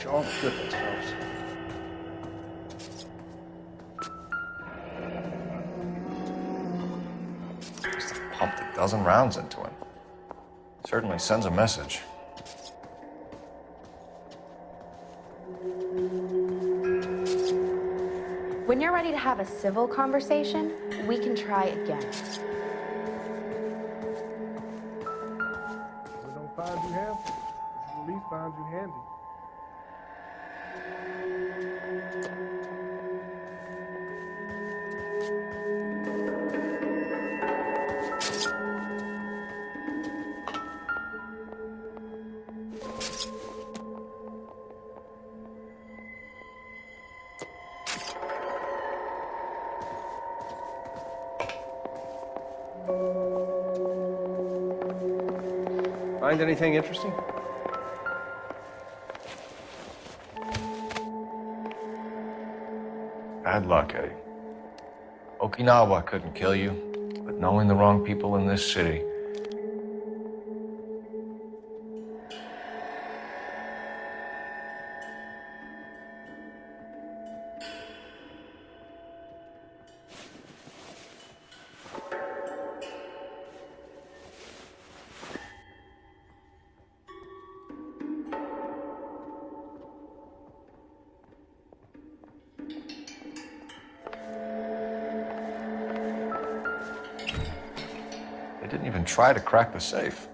catch all the good ones, folks. Must have pumped a dozen rounds into him. Certainly sends a message. When you're ready to have a civil conversation, we can try again. If we don't find you handsome, we should at least find you handy. Find anything interesting? Bad luck, Eddie. Okinawa couldn't kill you, but knowing the wrong people in this city. They didn't even try to crack the safe.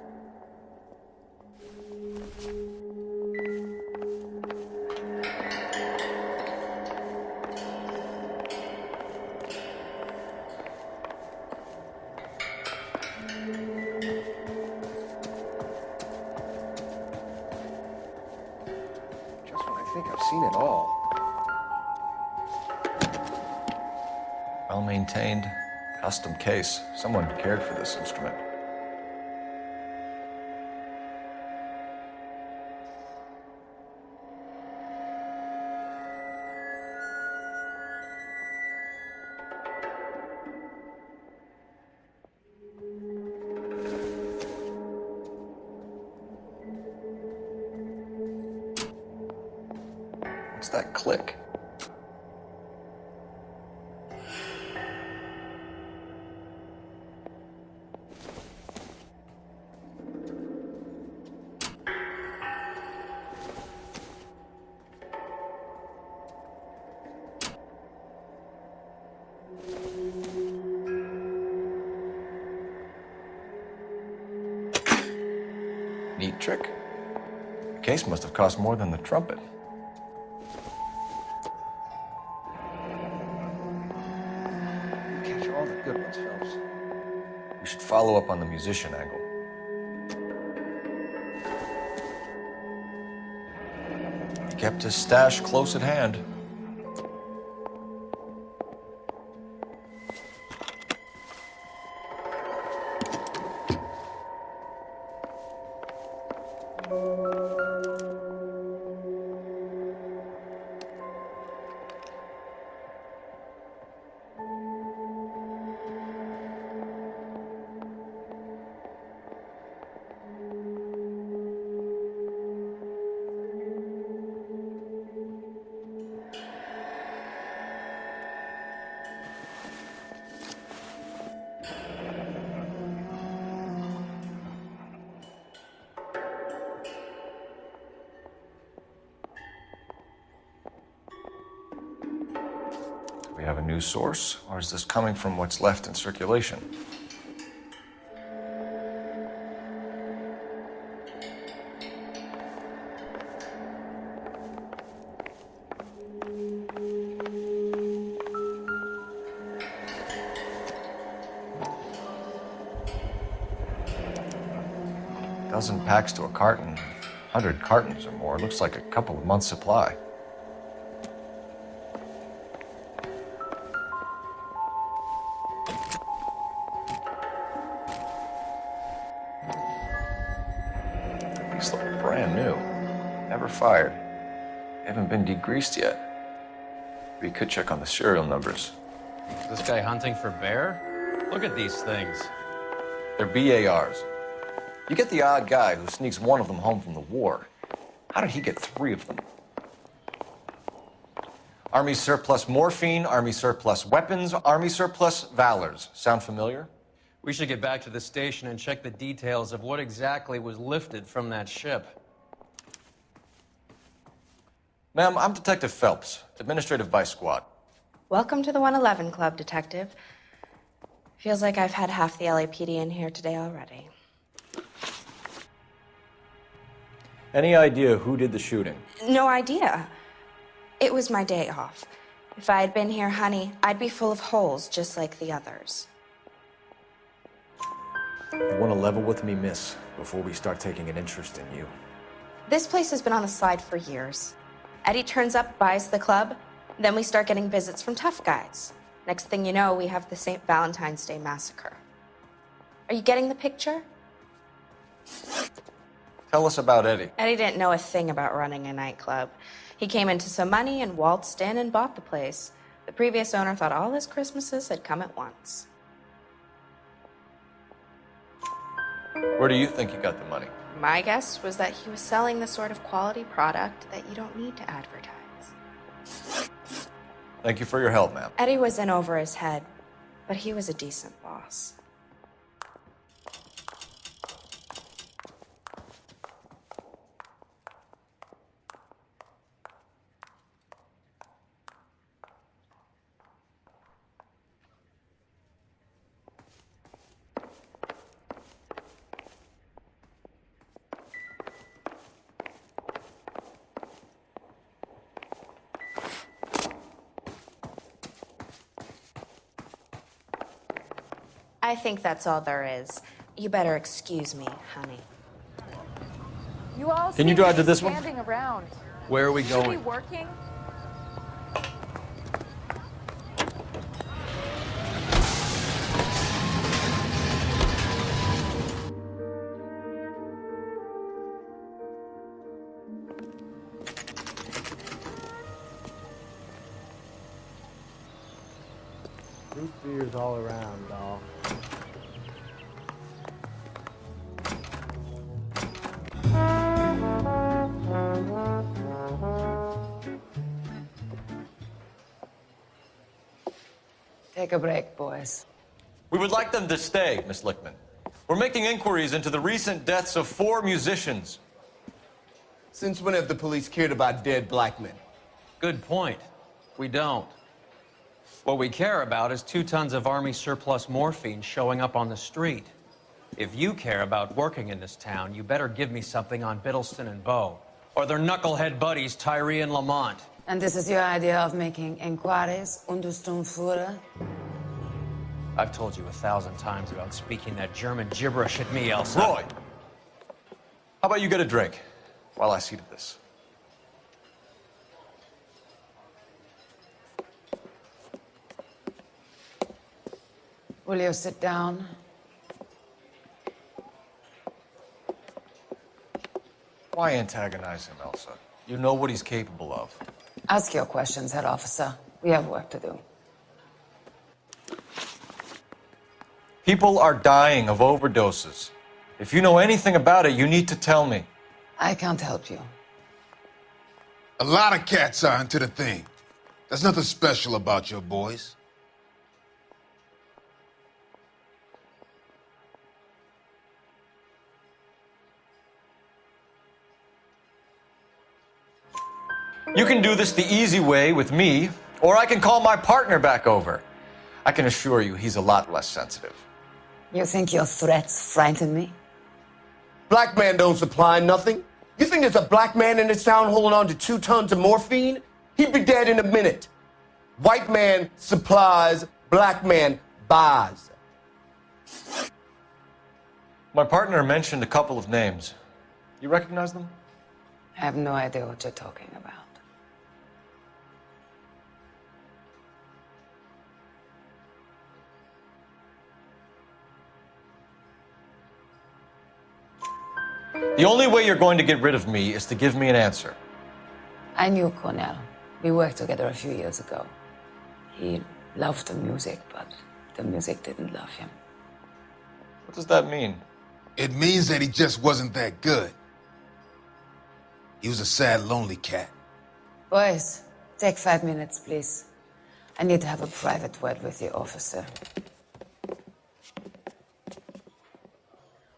Just when I think I've seen it all. Well-maintained, custom case. Someone cared for this instrument. What's that click? Neat trick. The case must have cost more than the trumpet. Catch all the good ones, Phelps. We should follow up on the musician angle. He kept his stash close at hand. Do we have a new source, or is this coming from what's left in circulation? Dozen packs to a carton, 100 cartons or more. Looks like a couple of months' supply. These look brand new. Never fired. Haven't been degreased yet. We could check on the serial numbers. Is this guy hunting for bear? Look at these things. They're BARs. You get the odd guy who sneaks one of them home from the war. How did he get 3 of them? Army surplus morphine, Army surplus weapons, Army surplus valors. Sound familiar? We should get back to the station and check the details of what exactly was lifted from that ship. Ma'am, I'm Detective Phelps, Administrative Vice Squad. Welcome to the 111 Club, Detective. Feels like I've had half the LAPD in here today already. Any idea who did the shooting? No idea. It was my day off. If I had been here, honey, I'd be full of holes just like the others. You want to level with me, miss, before we start taking an interest in you? This place has been on the slide for years. Eddie turns up, buys the club, then we start getting visits from tough guys. Next thing you know, we have the St. Valentine's Day massacre. Are you getting the picture? Tell us about Eddie. Eddie didn't know a thing about running a nightclub. He came into some money and waltzed in and bought the place. The previous owner thought all his Christmases had come at once. Where do you think he got the money? My guess was that he was selling the sort of quality product that you don't need to advertise. Thank you for your help, ma'am. Eddie was in over his head, but he was a decent boss. I think that's all there is. You better excuse me, honey. You all Can you seem drive be to this one? standing around. Where are we Should be going? working. Root beers all around, doll. Take a break, boys. We would like them to stay, Miss Lickman. We're making inquiries into the recent deaths of 4 musicians. Since when have the police cared about dead black men? Good point. We don't. What we care about is 2 tons of Army surplus morphine showing up on the street. If you care about working in this town, you better give me something on Biddleston and Bow, or their knucklehead buddies Tyree and Lamont. And this is your idea of making inquiries, Untersturmführer? I've told you 1,000 times about speaking that German gibberish at me, Elsa. Roy, how about you get a drink while I see to this? Will you sit down? Why antagonize him, Elsa? You know what he's capable of. Ask your questions, head officer. We have work to do. People are dying of overdoses. If you know anything about it, you need to tell me. I can't help you. A lot of cats are into the thing. There's nothing special about your boys. You can do this the easy way with me, or I can call my partner back over. I can assure you he's a lot less sensitive. You think your threats frighten me? Black man don't supply nothing. You think there's a black man in this town holding on to 2 tons of morphine? He'd be dead in a minute. White man supplies, black man buys. My partner mentioned a couple of names. You recognize them? I have no idea what you're talking about. The only way you're going to get rid of me is to give me an answer. I knew Cornell. We worked together a few years ago. He loved the music, but the music didn't love him. What does that mean? It means that he just wasn't that good. He was a sad, lonely cat. Boys, Take 5 minutes, please. I need to have a private word with the officer.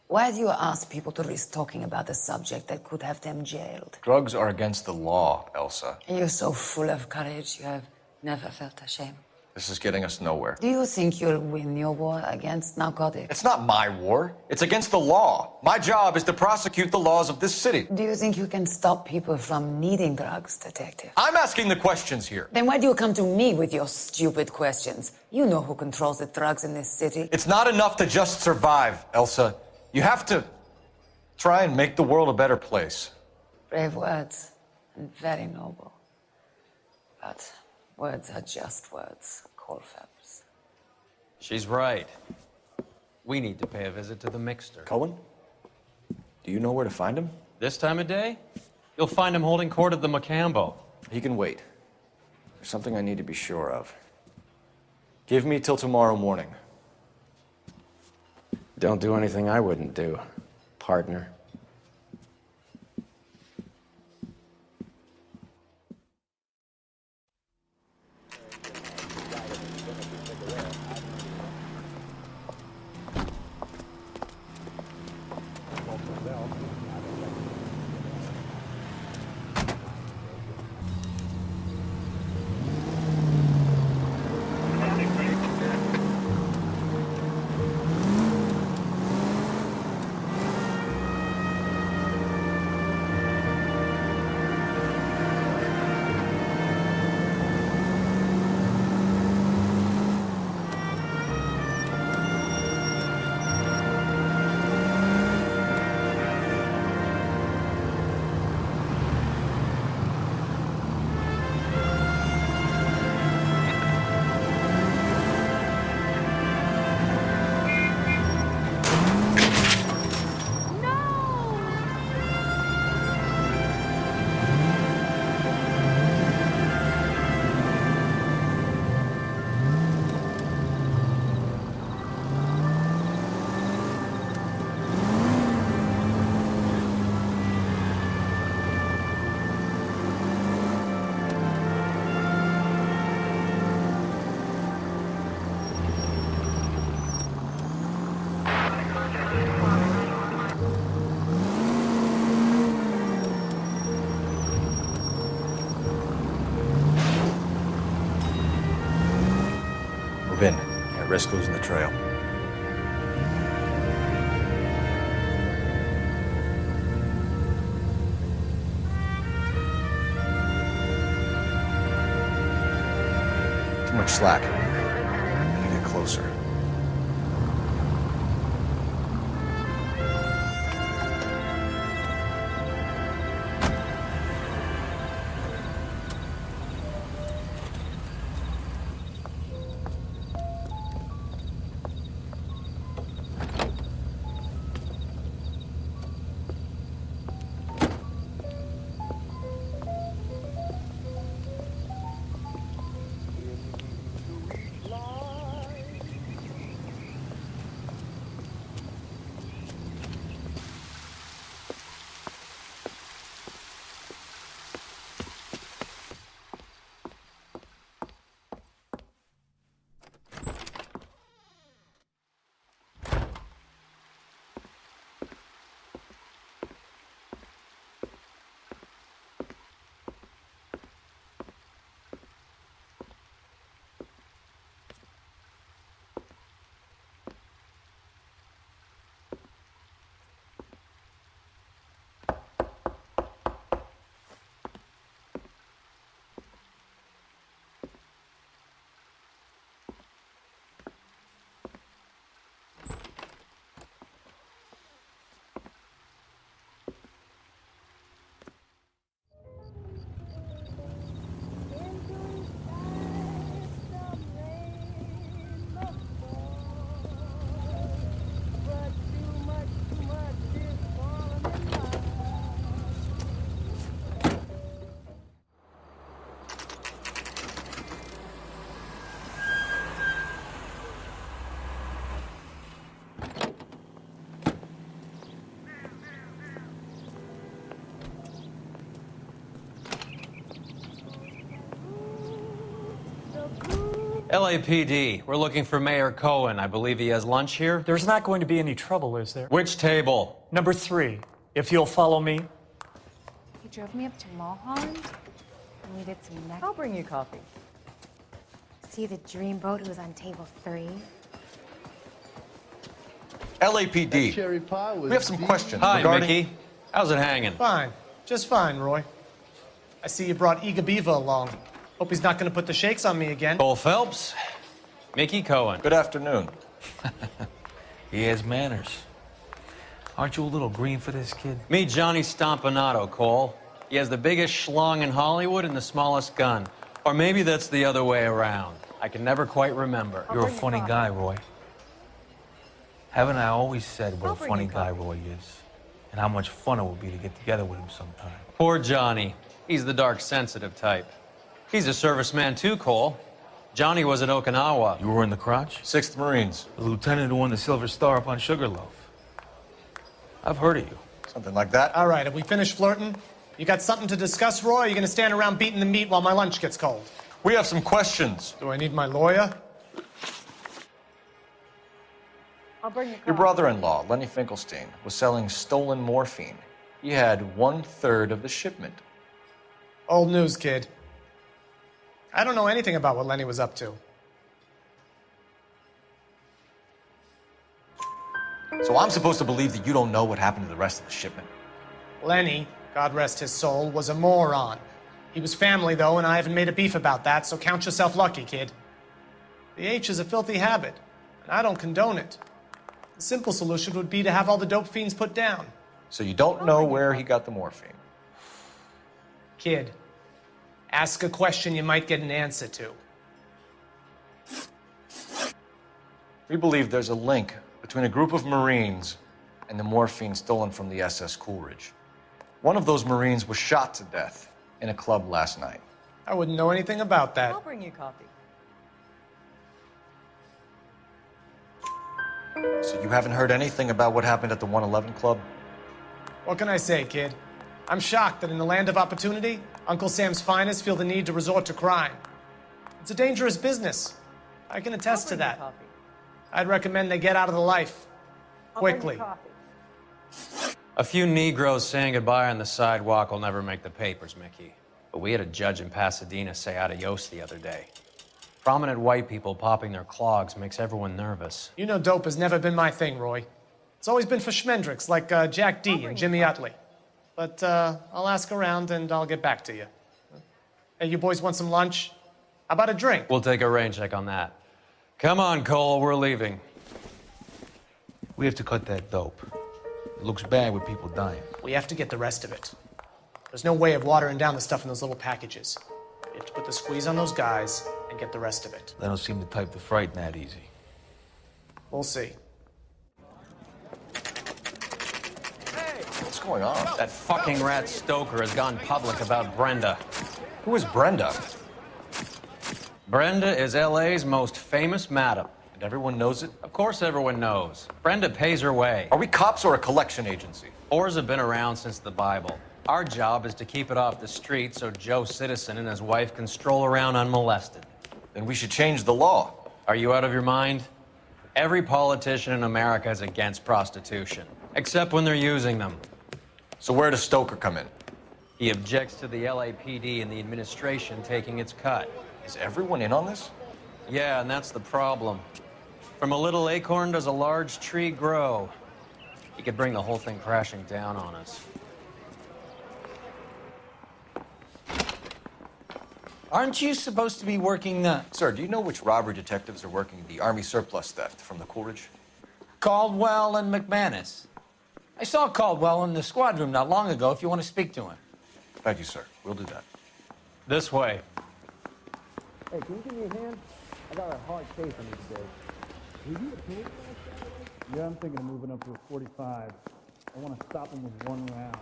Why do you ask people to risk talking about a subject that could have them jailed? Drugs are against the law, Elsa. And you're so full of courage, you have never felt ashamed. This is getting us nowhere. Do you think you'll win your war against narcotics? It's not my war. It's against the law. My job is to prosecute the laws of this city. Do you think you can stop people from needing drugs, detective? I'm asking the questions here. Then why do you come to me with your stupid questions? You know who controls the drugs in this city. It's not enough to just survive, Elsa. You have to try and make the world a better place. Brave words, and very noble. But words are just words, Colfax. She's right. We need to pay a visit to the Mixter. Cohen? Do you know where to find him? This time of day, you'll find him holding court at the Macambo. He can wait. There's something I need to be sure of. Give me till tomorrow morning. Don't do anything I wouldn't do, partner. Move in. Can't risk losing the trail. Too much slack. Gotta get closer. LAPD, we're looking for Mayor Cohen. I believe he has lunch here. There's not going to be any trouble, is there? Which table? Number 3, if you'll follow me. He drove me up to Mulholland, and we did some neck. I'll bring you coffee. See the dreamboat who was on table 3? LAPD. Cherry pie was We have some questions Hi, regarding... Mickey. How's it hanging? Fine. Just fine, Roy. I see you brought Iga Beaver along. Hope he's not going to put the shakes on me again. Cole Phelps, Mickey Cohen. Good afternoon. He has manners. Aren't you a little green for this kid? Meet Johnny Stompanato, Cole. He has the biggest schlong in Hollywood and the smallest gun. Or maybe that's the other way around. I can never quite remember. You're a funny guy, Roy. Haven't I always said what a funny guy Roy is? And how much fun it would be to get together with him sometime. Poor Johnny. He's the dark, sensitive type. He's a serviceman too, Cole. Johnny was at Okinawa. You were in the crotch? 6th Marines. The lieutenant who won the Silver Star up on Sugarloaf. I've heard of you. Something like that. All right, have we finished flirting? You got something to discuss, Roy? Or are you going to stand around beating the meat while my lunch gets cold? We have some questions. Do I need my lawyer? I'll bring you coffee. Your brother-in-law, Lenny Finkelstein, was selling stolen morphine. He had 1/3 of the shipment. Old news, kid. I don't know anything about what Lenny was up to. So I'm supposed to believe that you don't know what happened to the rest of the shipment? Lenny, God rest his soul, was a moron. He was family, though, and I haven't made a beef about that, so count yourself lucky, kid. The H is a filthy habit, and I don't condone it. The simple solution would be to have all the dope fiends put down. So you don't know where he got the morphine? Kid, ask a question you might get an answer to. We believe there's a link between a group of Marines and the morphine stolen from the SS Coolidge. One of those Marines was shot to death in a club last night. I wouldn't know anything about that. I'll bring you coffee. So you haven't heard anything about what happened at the 111 Club? What can I say, kid? I'm shocked that in the land of opportunity, Uncle Sam's finest feel the need to resort to crime. It's a dangerous business. I can attest to that. I'd recommend they get out of the life. Quickly. A few Negroes saying goodbye on the sidewalk will never make the papers, Mickey. But we had a judge in Pasadena say adios the other day. Prominent white people popping their clogs makes everyone nervous. You know dope has never been my thing, Roy. It's always been for schmendricks like Jack D. and Jimmy Utley. But I'll ask around and I'll get back to you. Hey, you boys want some lunch? How about a drink? We'll take a rain check on that. Come on, Cole, we're leaving. We have to cut that dope. It looks bad with people dying. We have to get the rest of it. There's no way of watering down the stuff in those little packages. We have to put the squeeze on those guys and get the rest of it. They don't seem the type to frighten that easy. We'll see. What's going on? That fucking rat Stoker has gone public about Brenda. Who is Brenda? Brenda is LA's most famous madam. And everyone knows it? Of course everyone knows. Brenda pays her way. Are we cops or a collection agency? Whores have been around since the Bible. Our job is to keep it off the street so Joe Citizen and his wife can stroll around unmolested. Then we should change the law. Are you out of your mind? Every politician in America is against prostitution, except when they're using them. So where does Stoker come in? He objects to the LAPD and the administration taking its cut. Is everyone in on this? Yeah, and that's the problem. From a little acorn does a large tree grow. He could bring the whole thing crashing down on us. Aren't you supposed to be working Sir, do you know which robbery detectives are working the Army surplus theft from the Coolidge? Caldwell and McManus? I saw Caldwell in the squad room not long ago if you want to speak to him. Thank you, sir. We'll do that. This way. Hey, can you give me a hand? I got a hard case I need to do. Will you approve? Yeah, I'm thinking of moving up to a 45. I want to stop him with one round.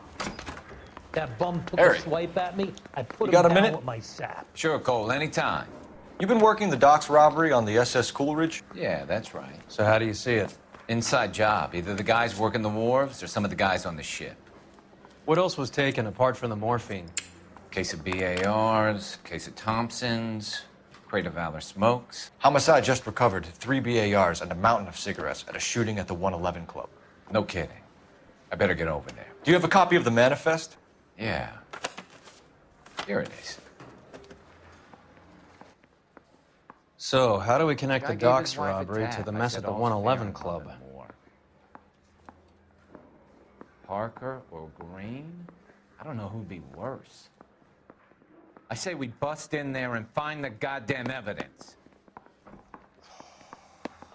That bum took Harry, a swipe at me. I put you got him a down minute? with my sap. Sure, Cole, anytime. You've been working the docks robbery on the SS Coolidge? Yeah, that's right. So how do you see it? Inside job. Either the guys working the wharves or some of the guys on the ship. What else was taken apart from the morphine? Case of BARs, case of Thompsons, Crate of Valor smokes. Homicide just recovered 3 BARs and a mountain of cigarettes at a shooting at the 111 Club. No kidding. I better get over there. Do you have a copy of the manifest? Yeah. Here it is. So, how do we connect the Guy gave docks his wife a robbery to tap. the I mess said at the all's 111 fair in Club? love and war. Parker or Green? I don't know who'd be worse. I say we bust in there and find the goddamn evidence.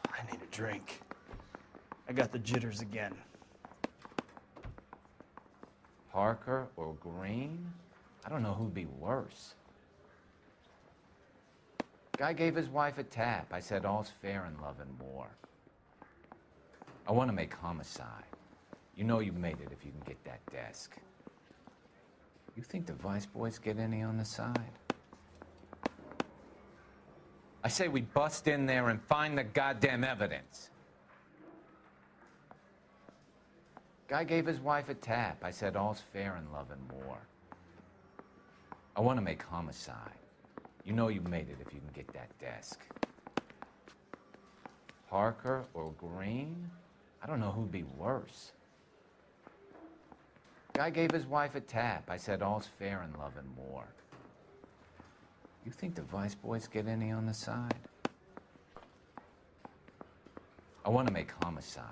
I need a drink. I got the jitters again. Parker or Green? I don't know who'd be worse. Guy gave his wife a tap. I said all's fair in love and war. I want to make homicide. You know you made it if you can get that desk. You think the Vice Boys get any on the side? I say we bust in there and find the goddamn evidence. Guy gave his wife a tap. I said all's fair in love and war. I want to make homicide. You know you made it if you can get that desk. Parker or Green? I don't know who'd be worse. Guy gave his wife a tap. I said all's fair in love and war. You think the Vice Boys get any on the side? I want to make homicide.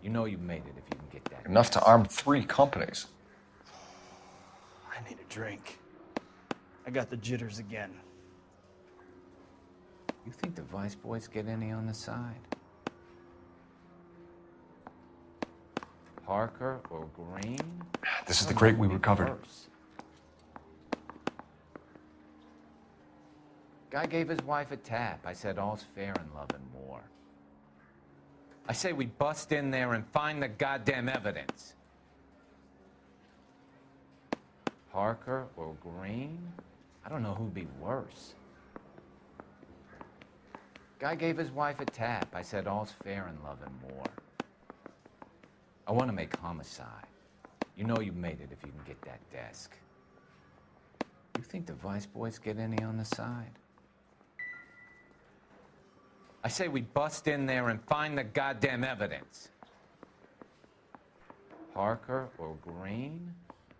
You know you made it if you can get that. Enough to arm 3 companies. I need a drink. I got the jitters again. You think the Vice Boys get any on the side? Parker or Green? This is the crate we recovered. Worse. Guy gave his wife a tap. I said all's fair in love and war. I say we bust in there and find the goddamn evidence. Parker or Green? I don't know who'd be worse. Guy gave his wife a tap. I said all's fair in love and war. I want to make homicide. You know you made it if you can get that desk. You think the Vice Boys get any on the side? I say we bust in there and find the goddamn evidence. Parker or Green?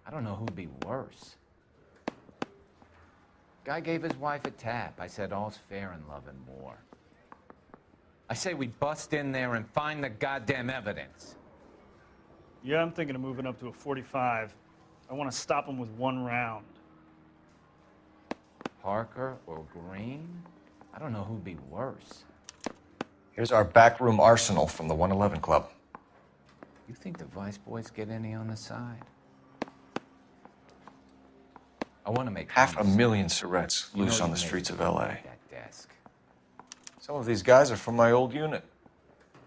I don't know who'd be worse. Guy gave his wife a tap. I said all's fair in love and war. I say we bust in there and find the goddamn evidence. Yeah, I'm thinking of moving up to a 45. I want to stop him with 1 round. Parker or Green? I don't know who'd be worse. Here's our backroom arsenal from the 111 Club. You think the Vice Boys get any on the side? I want to make homicide. 500,000 cigarettes You know loose on you the made streets it of if you LA. get that desk. Some of these guys are from my old unit.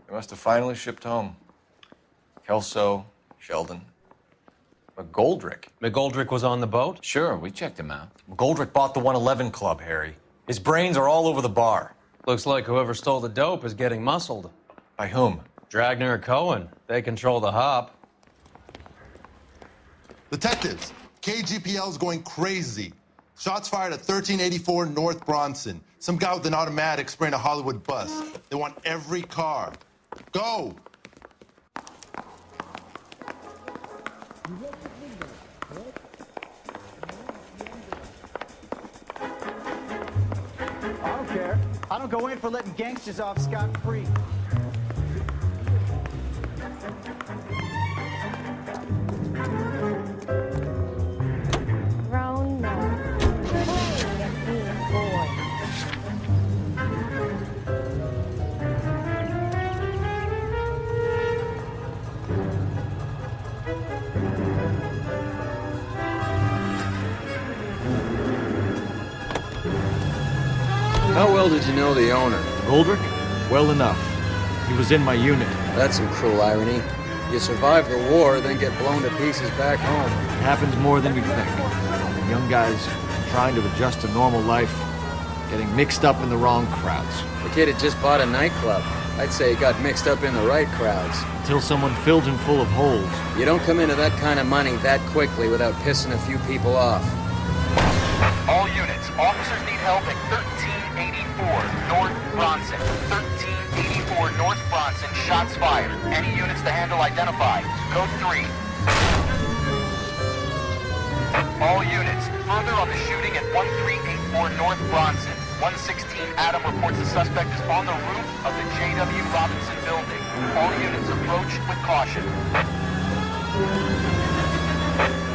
They must have finally shipped home. Kelso, Sheldon, McGoldrick. McGoldrick was on the boat? Sure, we checked him out. McGoldrick bought the 111 Club, Harry. His brains are all over the bar. Looks like whoever stole the dope is getting muscled. By whom? Dragner or Cohen. They control the hop. Detectives, KGPL's going crazy. Shots fired at 1384 North Bronson. Some guy with an automatic spraying a Hollywood bus. They want every car. Go! I don't care. I don't go in for letting gangsters off scot-free. Grown men playing at being boys. How well did you know the owner? Goldrick? Well enough. He was in my unit. That's some cruel irony. You survive the war, then get blown to pieces back home. It happens more than you think. Young guys trying to adjust to normal life, getting mixed up in the wrong crowds. The kid had just bought a nightclub. I'd say he got mixed up in the right crowds. Until someone filled him full of holes. You don't come into that kind of money that quickly without pissing a few people off. All units, officers need help at 13 shots fired. Any units to handle identified. Code 3. All units, further on the shooting at 1384 North Bronson. 116 Adam reports the suspect is on the roof of the J.W. Robinson building. All units approach with caution.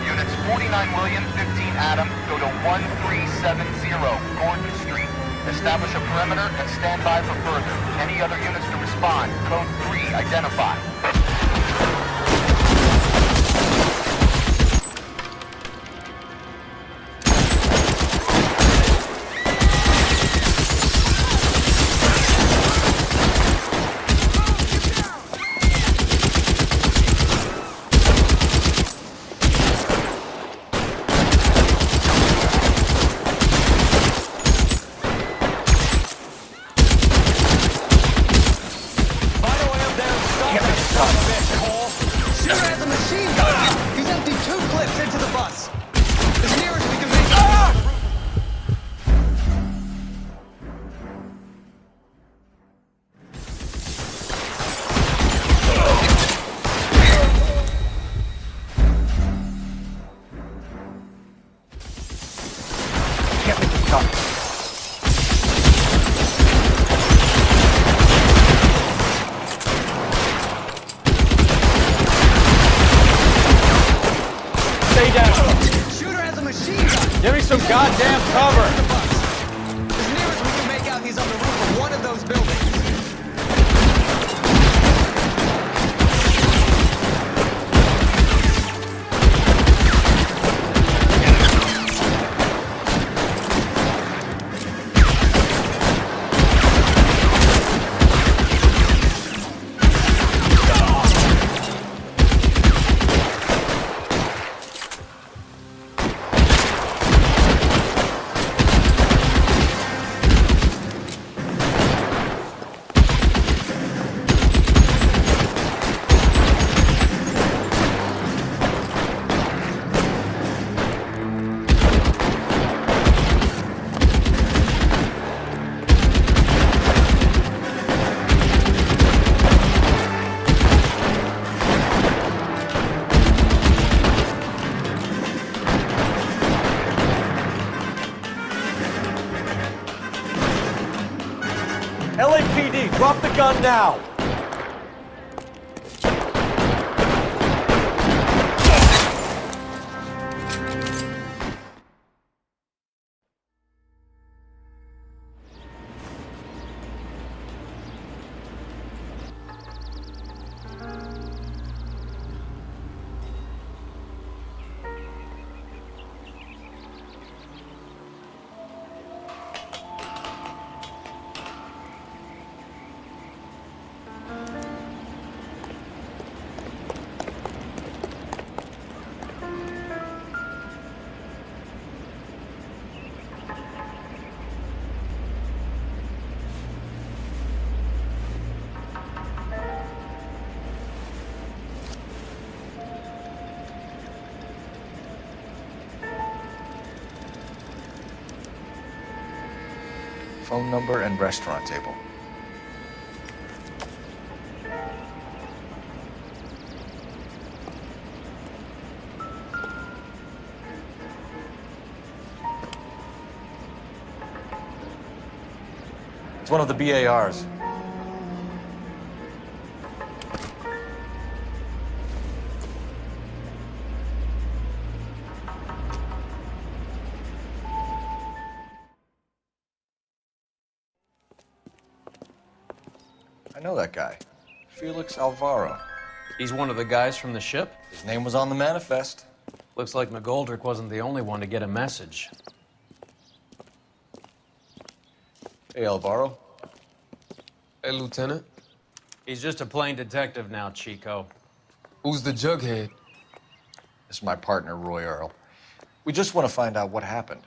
Units 49 William, 15 Adam, go to 1370 Gordon Street. Establish a perimeter and stand by for further. Any other units to respond. Code 3, identify. Give me some goddamn cover! As near as we can make out, he's on the roof of one of those buildings. LAPD, drop the gun now! Phone number and restaurant table. It's one of the BARs. I know that guy. Felix Alvaro. He's one of the guys from the ship? His name was on the manifest. Looks like McGoldrick wasn't the only one to get a message. Hey, Alvaro. Hey, Lieutenant. He's just a plain detective now, Chico. Who's the jughead? This is my partner, Roy Earl. We just want to find out what happened.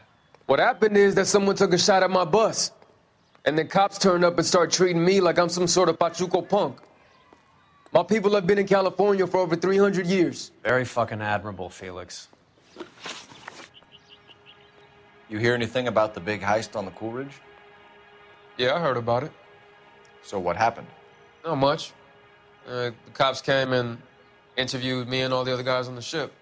What happened is that someone took a shot at my bus. And then cops turned up and start treating me like I'm some sort of Pachuco punk. My people have been in California for over 300 years. Very fucking admirable, Felix. You hear anything about the big heist on the Coolidge? Yeah, I heard about it. So what happened? Not much. The cops came and interviewed me and all the other guys on the ship.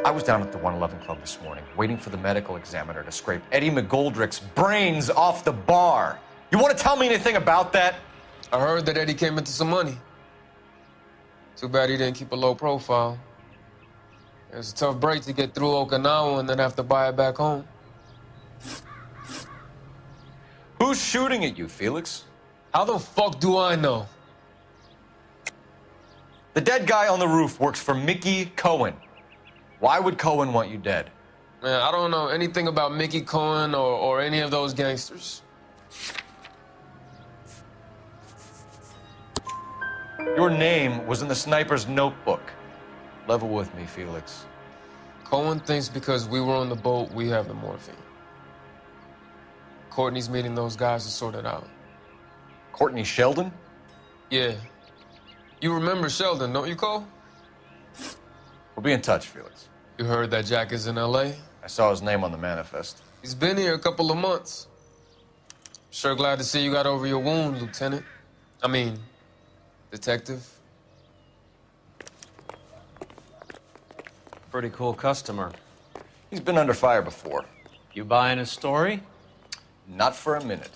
I was down at the 111 Club this morning, waiting for the medical examiner to scrape Eddie McGoldrick's brains off the bar. You want to tell me anything about that? I heard that Eddie came into some money. Too bad he didn't keep a low profile. It was a tough break to get through Okinawa and then have to buy it back home. Who's shooting at you, Felix? How the fuck do I know? The dead guy on the roof works for Mickey Cohen. Why would Cohen want you dead? Man, I don't know anything about Mickey Cohen or any of those gangsters. Your name was in the sniper's notebook. Level with me, Felix. Cohen thinks because we were on the boat, we have the morphine. Courtney's meeting those guys to sort it out. Courtney Sheldon? Yeah. You remember Sheldon, don't you, Cole? We'll be in touch, Felix. You heard that Jack is in L.A.? I saw his name on the manifest. He's been here a couple of months. Sure glad to see you got over your wound, Lieutenant. I mean, Detective. Pretty cool customer. He's been under fire before. You buying his story? Not for a minute.